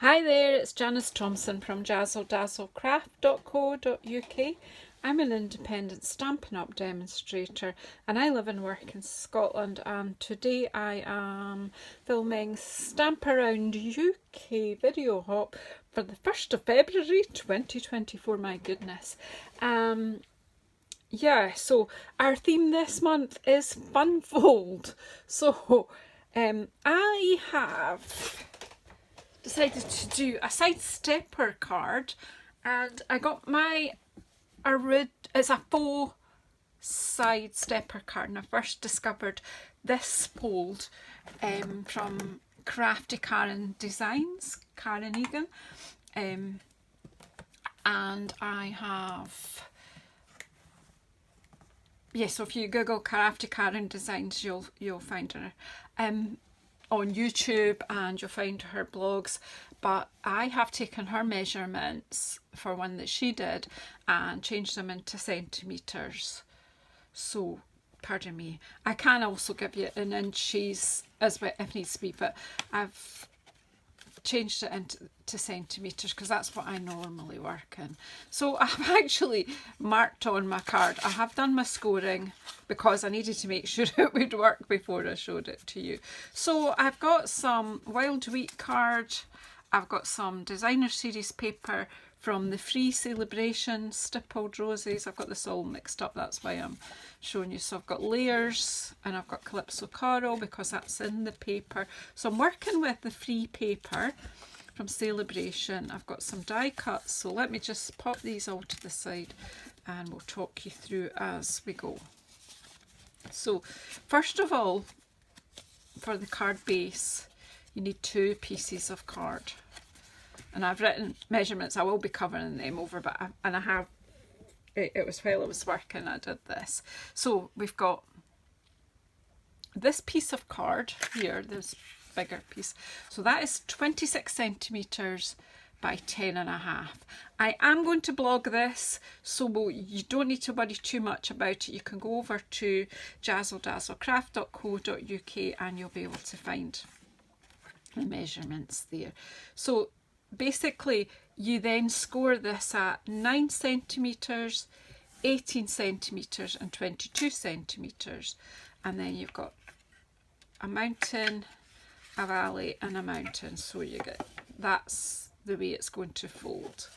Hi there, it's Janice Thompson from JazzleDazzleCraft.co.uk. I'm an independent Stampin' Up! Demonstrator and I live and work in Scotland, and today I am filming Stamp Around UK video hop for the 1st of February 2024, my goodness. So our theme this month is FunFold. So I have decided to do a side stepper card, and I got it's a faux side stepper card, and I first discovered this fold from Crafty Karen Designs, Karen Egan, and I have, so if you Google Crafty Karen Designs, you'll find her on YouTube, and you'll find her blogs. But I have taken her measurements for one that she did and changed them into centimetres. So, pardon me, I can also give you in inches as well if needs to be, but I've changed it into centimetres because that's what I normally work in. So I've actually marked on my card. I have done my scoring because I needed to make sure it would work before I showed it to you. So I've got some Wild Wheat card, I've got some designer series paper from the Free Celebration Stippled Roses. I've got this all mixed up, that's why I'm showing you. So I've got layers, and I've got Calypso Coral because that's in the paper. So I'm working with the free paper from Celebration. I've got some die cuts, so let me just pop these all to the side and we'll talk you through as we go. So first of all, for the card base, you need 2 pieces of card. And I've written measurements, I will be covering them over, but it was while I was working I did this. So we've got this piece of card here, this bigger piece. So that is 26 centimetres by 10.5. I am going to blog this, so you don't need to worry too much about it. You can go over to JazzleDazzleCraft.co.uk and you'll be able to find the measurements there. So basically you then score this at 9 centimetres, 18 centimetres and 22 centimetres, and then you've got a mountain, a valley and a mountain. So you get, that's the way it's going to fold.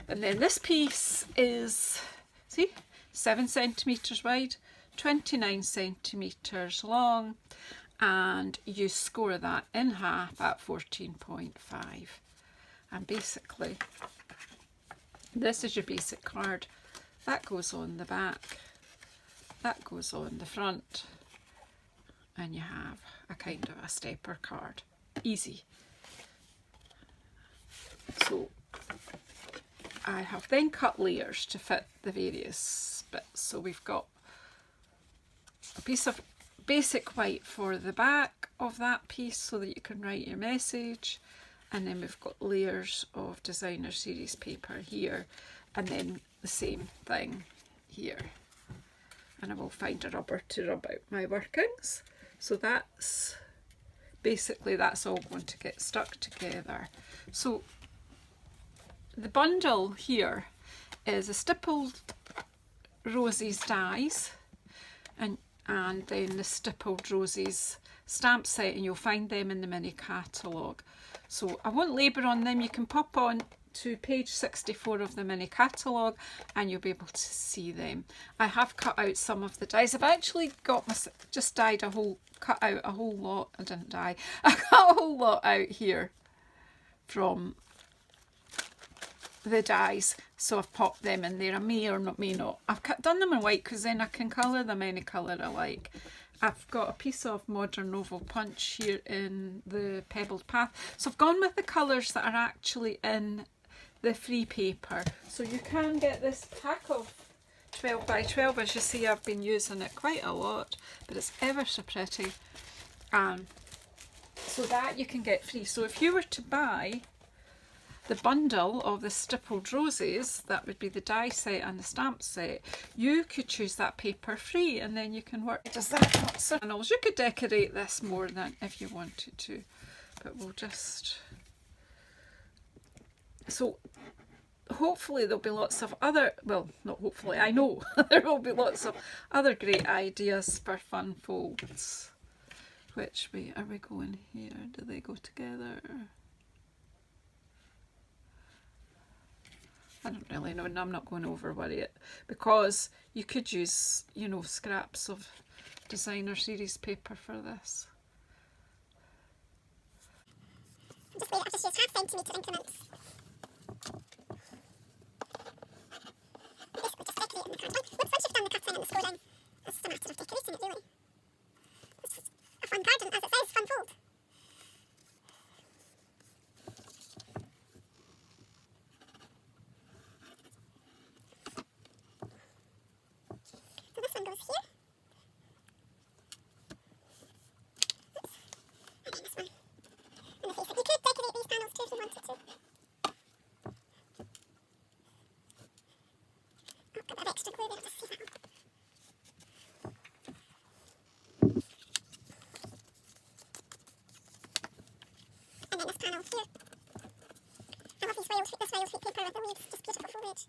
And then this piece is, see, 7 centimetres wide, 29 centimetres long, and you score that in half at 14.5. And basically this is your basic card. That goes on the back, that goes on the front, and you have a kind of a stepper card. Easy. So I have then cut layers to fit the various bits. So we've got a piece of basic white for the back of that piece so that you can write your message, and then we've got layers of designer series paper here, and then the same thing here, and I will find a rubber to rub out my workings. So that's basically, that's all going to get stuck together. So the bundle here is a Stippled Roses dies, and then the Stippled Roses stamp set, and you'll find them in the mini catalogue. So I won't labour on them. You can pop on to page 64 of the mini catalogue and you'll be able to see them. I have cut out some of the dies. I've actually got just cut out a whole lot. I didn't dye. I cut a whole lot out here from the dies, so I've popped them in there. I may or may not. I've done them in white because then I can colour them any colour I like. I've got a piece of Modern Novel Punch here in the Pebbled Path. So I've gone with the colours that are actually in the free paper. So you can get this pack of 12 by 12. As you see, I've been using it quite a lot, but it's ever so pretty. So that you can get free. So if you were to buy the bundle of the Stippled Roses, that would be the die set and the stamp set, you could choose that paper free, and then you can work. Does that not so? You could decorate this more than if you wanted to, but we'll just So hopefully there'll be lots of other, well, not hopefully, I know there will be lots of other great ideas for fun folds. Which way are we going here? Do they go together? I don't really know, and I'm not going to overworry it, because you could use, you know, scraps of designer series paper for this. Just wait, I've just used half centimetre increments. Basically just decorating the card. Once you've done the cutting and the scoring, it's just a matter of decorating it, really. It's just a fun card, and as it says, fun fold. So this one goes here. And then this one. And the face. You could decorate these panels too if you wanted to. Got a bit of extra glue there, I'll just see that one. And then this panel here. I love this wild wheat paper with the leaves, just beautiful foliage.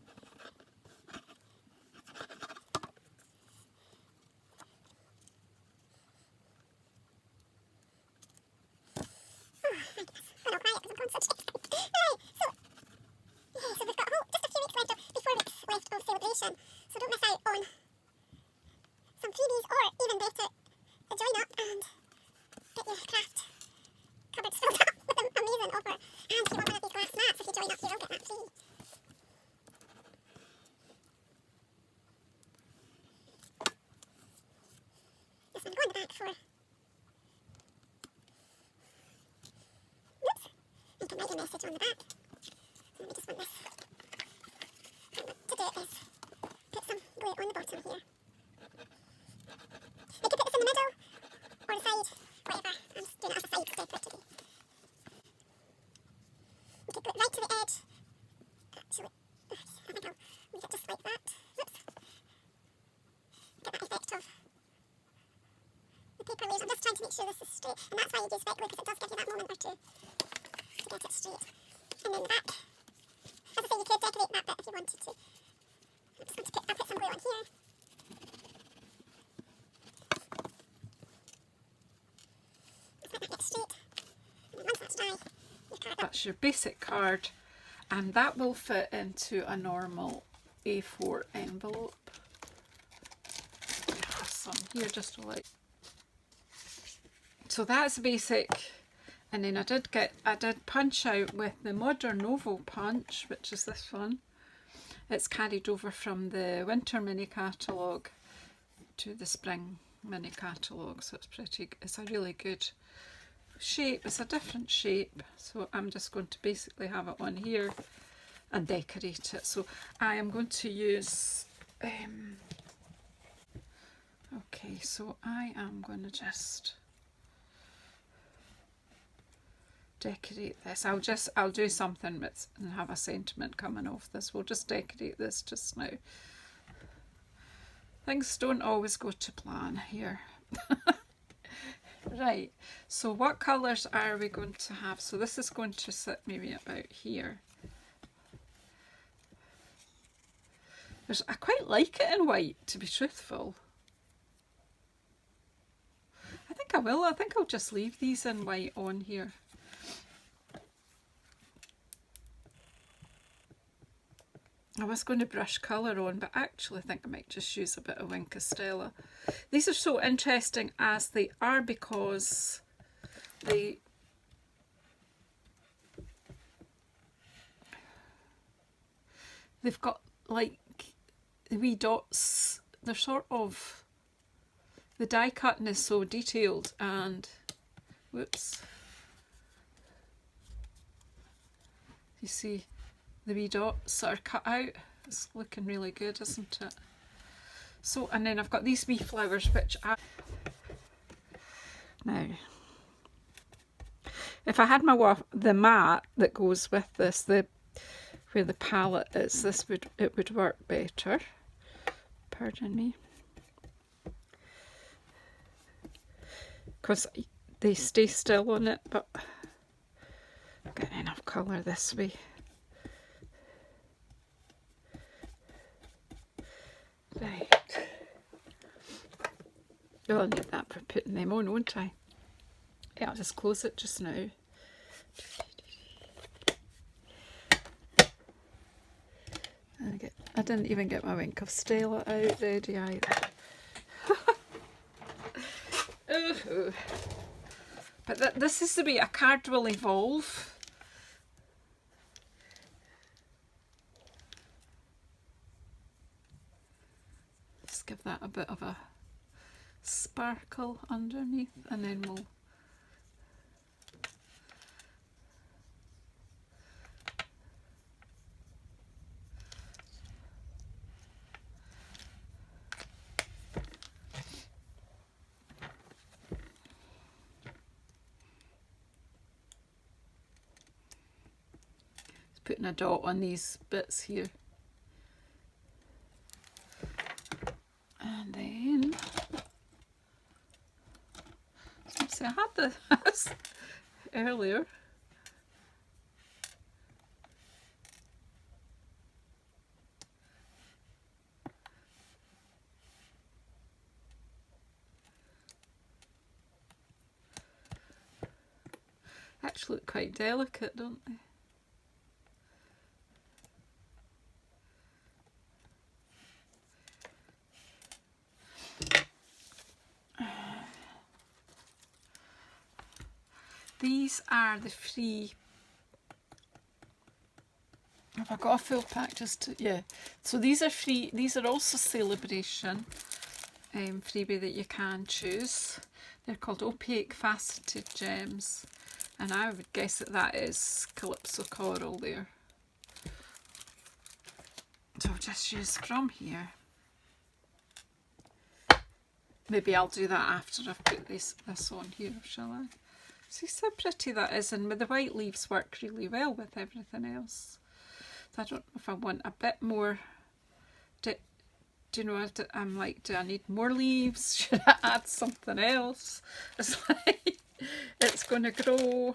Oh my goodness, got all quiet because I'm going such Right, so we've got just a few weeks left, or 4 weeks left of celebration, so don't miss out on some freebies, or even better, join up and get your craft cupboards filled up with an amazing offer. And if you want one of these glass mats, if you join up, you will get that free. This one go on the back for. Oops, you can write a message on the back. So let me just want this. What I want to do is put some glue on the bottom here. You could put this in the middle or the side, whatever. I'm just doing it as a side stepper today. You could go right to the edge. Actually, I think I'll leave it just like that. Oops. Get that effect of the paper layers. I'm just trying to make sure this is straight, and that's why you use wet glue, because it does give you that moment or two to get it straight. And then the back, as I say, you could decorate that bit if you wanted to. I'm just going to I'll put some glue on here. Just let that get straight. And then once that's dry, your card. That's your basic card, and that will fit into a normal A4 envelope. I have some here just to like. So that's basic, and then I did punch out with the Modern Novel punch, which is this one. It's carried over from the winter mini catalogue to the spring mini catalogue, so it's a really good shape. It's a different shape, so I'm just going to basically have it on here and decorate it. So I am going to use okay, so I am going to just decorate this. I'll do something and have a sentiment coming off this. We'll just decorate this just now. Things don't always go to plan here. Right, so what colours are we going to have? So this is going to sit maybe about here. I quite like it in white, to be truthful. I think I will. I think I'll just leave these in white on here. I was going to brush colour on, but I actually think I might just use a bit of Wink Stella. These are so interesting as they are because they've got like the wee dots. They're sort of, the die cutting is so detailed, and whoops, you see the wee dots are cut out. It's looking really good, isn't it? So, and then I've got these wee flowers which now if I had the mat that goes with this, where the palette is, it would work better. Pardon me, because they stay still on it, but I've got enough colour this way. Oh, I'll need that for putting them on, won't I? Yeah, I'll just close it just now. I didn't even get my Wink of Stella out ready either. Ooh. But this is the way a card will evolve. Just give that a bit of a sparkle underneath, and then we'll putting a dot on these bits here. And then, see, I had this earlier. Actually look quite delicate, don't they? These are the free. Have I got a full pack? Just to, yeah. So these are free. These are also Celebration freebie that you can choose. They're called opaque faceted gems, and I would guess that that is Calypso Coral there. So I'll just use from here. Maybe I'll do that after I've put this on here, shall I? See how pretty that is, and the white leaves work really well with everything else. So I don't know if I want a bit more. Do you know what I'm like? Do I need more leaves? Should I add something else? It's like it's going to grow.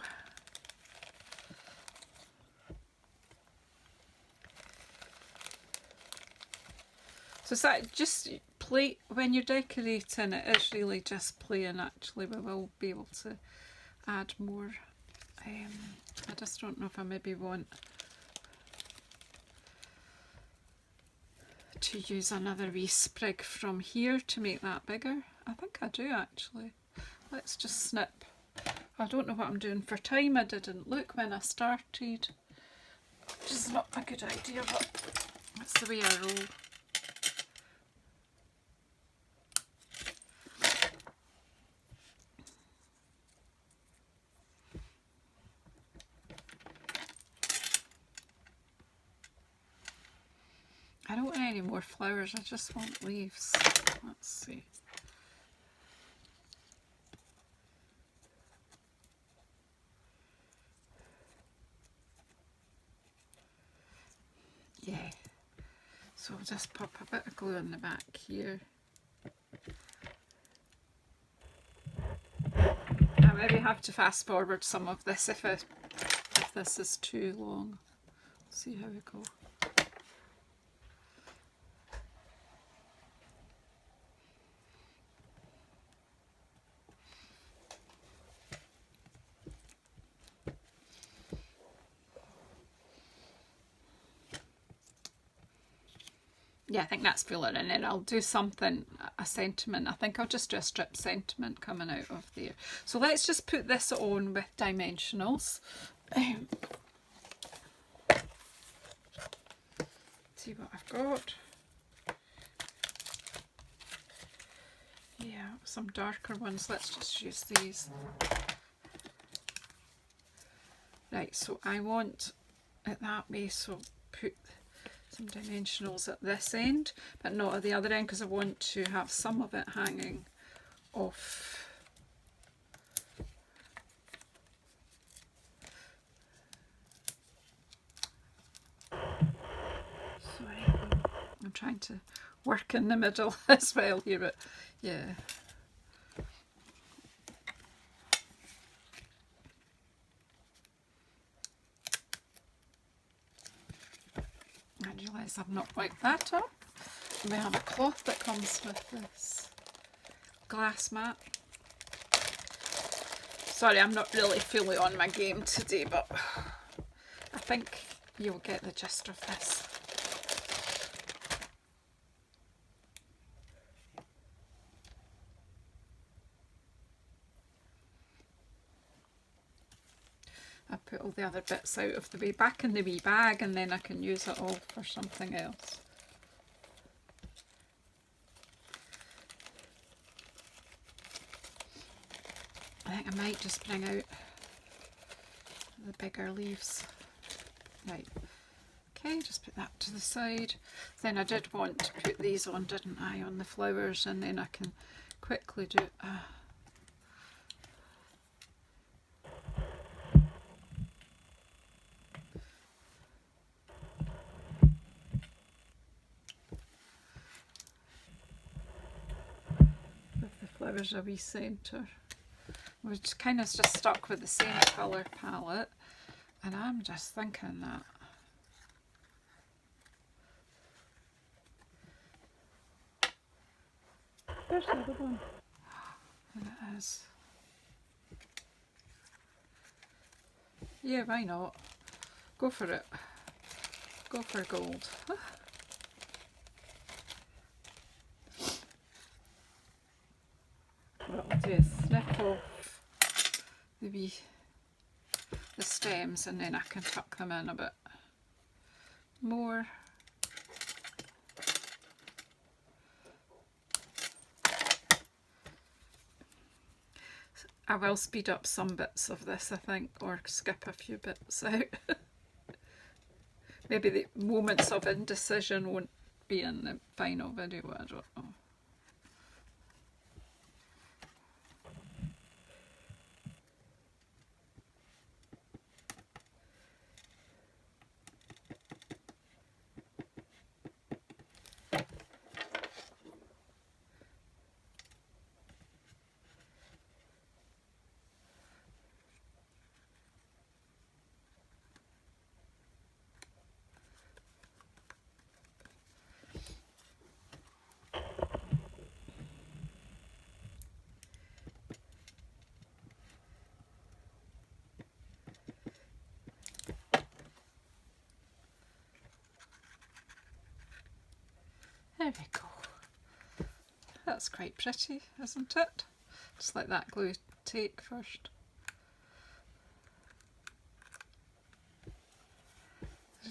So is that just play when you're decorating? It is really just playing. Actually, we will be able to add more. I just don't know if I maybe want to use another wee sprig from here to make that bigger. I think I do actually. Let's just snip. I don't know what I'm doing for time. I didn't look when I started, which is not a good idea, but that's the way I roll. I don't want any more flowers, I just want leaves. Let's see. Yeah. So I'll just pop a bit of glue on the back here. I maybe have to fast forward some of this if this is too long. See how we go. Yeah, I think that's fuller, and then I'll do something, a sentiment. I think I'll just do a strip sentiment coming out of there. So let's just put this on with dimensionals. See what I've got. Yeah, some darker ones. Let's just use these. Right, so I want it that way, so put some dimensionals at this end, but not at the other end, because I want to have some of it hanging off. Sorry, I'm trying to work in the middle as well here, but yeah. I realise I've not wiped that up. We have a cloth that comes with this. glass mat. Sorry, I'm not really fully on my game today, but I think you'll get the gist of this. I put all the other bits out of the way back in the wee bag, and then I can use it all for something else. I think I might just bring out the bigger leaves. Right, okay, just put that to the side. Then I did want to put these on, didn't I, on the flowers, and then I can quickly do with the flowers a wee centre. We're just kind of just stuck with the same colour palette, and I'm just thinking that there's the other one. And it is. Yeah, why not? Go for it. Go for gold. What I'll do is snip off the stems, and then I can tuck them in a bit more. I will speed up some bits of this, I think, or skip a few bits out. Maybe the moments of indecision won't be in the final video, I don't know. There we go. That's quite pretty, isn't it? Just let that glue take first.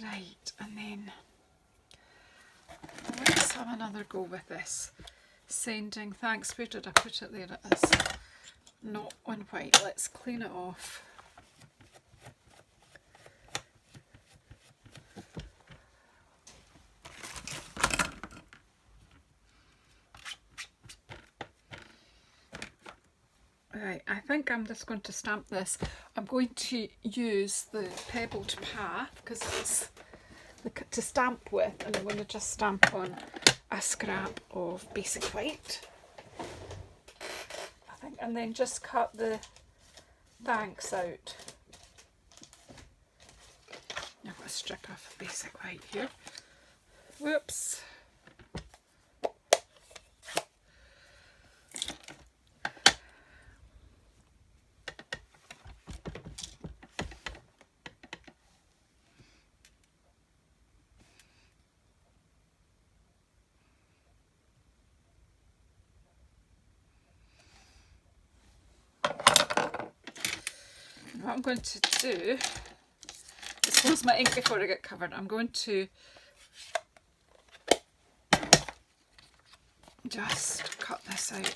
Right, and then let's have another go with this. Sending thanks. Where did I put it? There it is. Not on white. Let's clean it off. Right, I think I'm just going to stamp this. I'm going to use the pebbled path because it's to stamp with, and I'm going to just stamp on a scrap of basic white, I think, and then just cut the thanks out. I've got a strip of basic white here. Whoops. What I'm going to do is close my ink before I get covered. I'm going to just cut this out.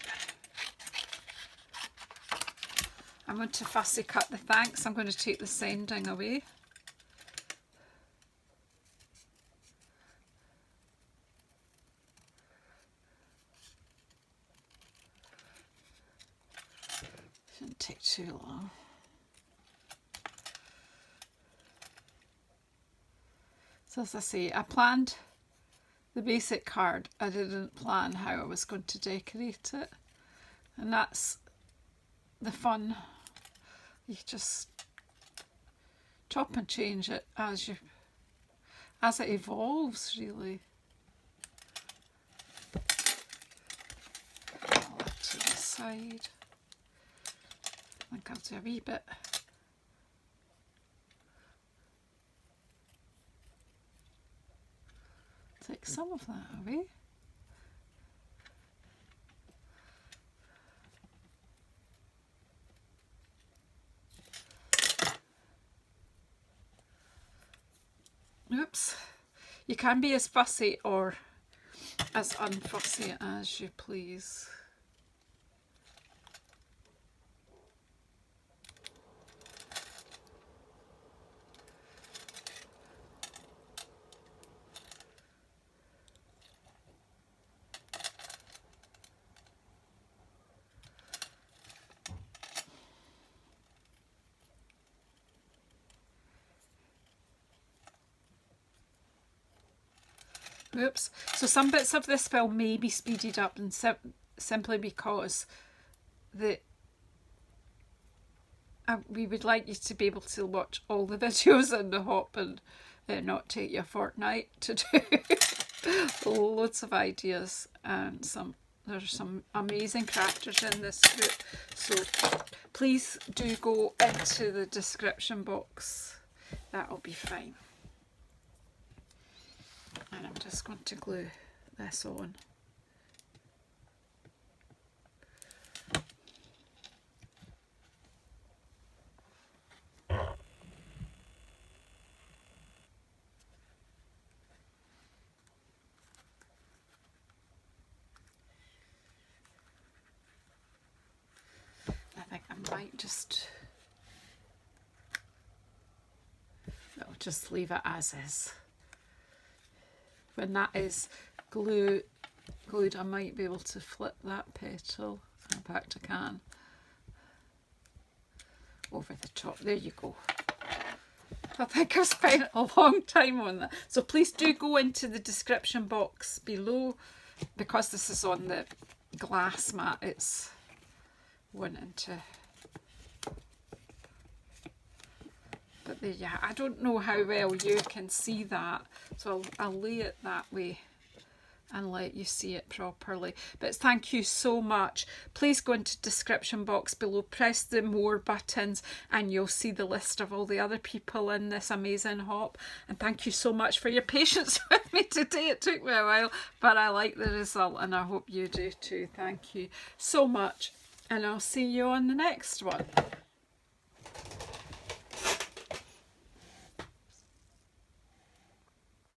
I'm going to fussy cut the thanks. I'm going to take the sending away. Shouldn't take too long. So as I say, I planned the basic card. I didn't plan how I was going to decorate it. And that's the fun. You just chop and change it as it evolves, really. I'll add to this. side. I think I'll do a wee bit. Take some of that away. Oops. You can be as fussy or as unfussy as you please. Oops. So some bits of this film may be speeded up and simply because we would like you to be able to watch all the videos in the hop and not take you a fortnight to do. Loads of ideas and there's some amazing crafters in this group. So please do go into the description box. That'll be fine. And I'm just going to glue this on. I think I might I'll just leave it as is. When that is glued, I might be able to flip that petal. In fact, I can. Over the top. There you go. I think I've spent a long time on that. So please do go into the description box below. Because this is on the glass mat, it's wanting to... But there, yeah, I don't know how well you can see that, so I'll lay it that way and let you see it properly. But thank you so much. Please go into the description box below, press the more buttons, and you'll see the list of all the other people in this amazing hop. And thank you so much for your patience with me today. It took me a while, but I like the result and I hope you do too. Thank you so much, and I'll see you on the next one.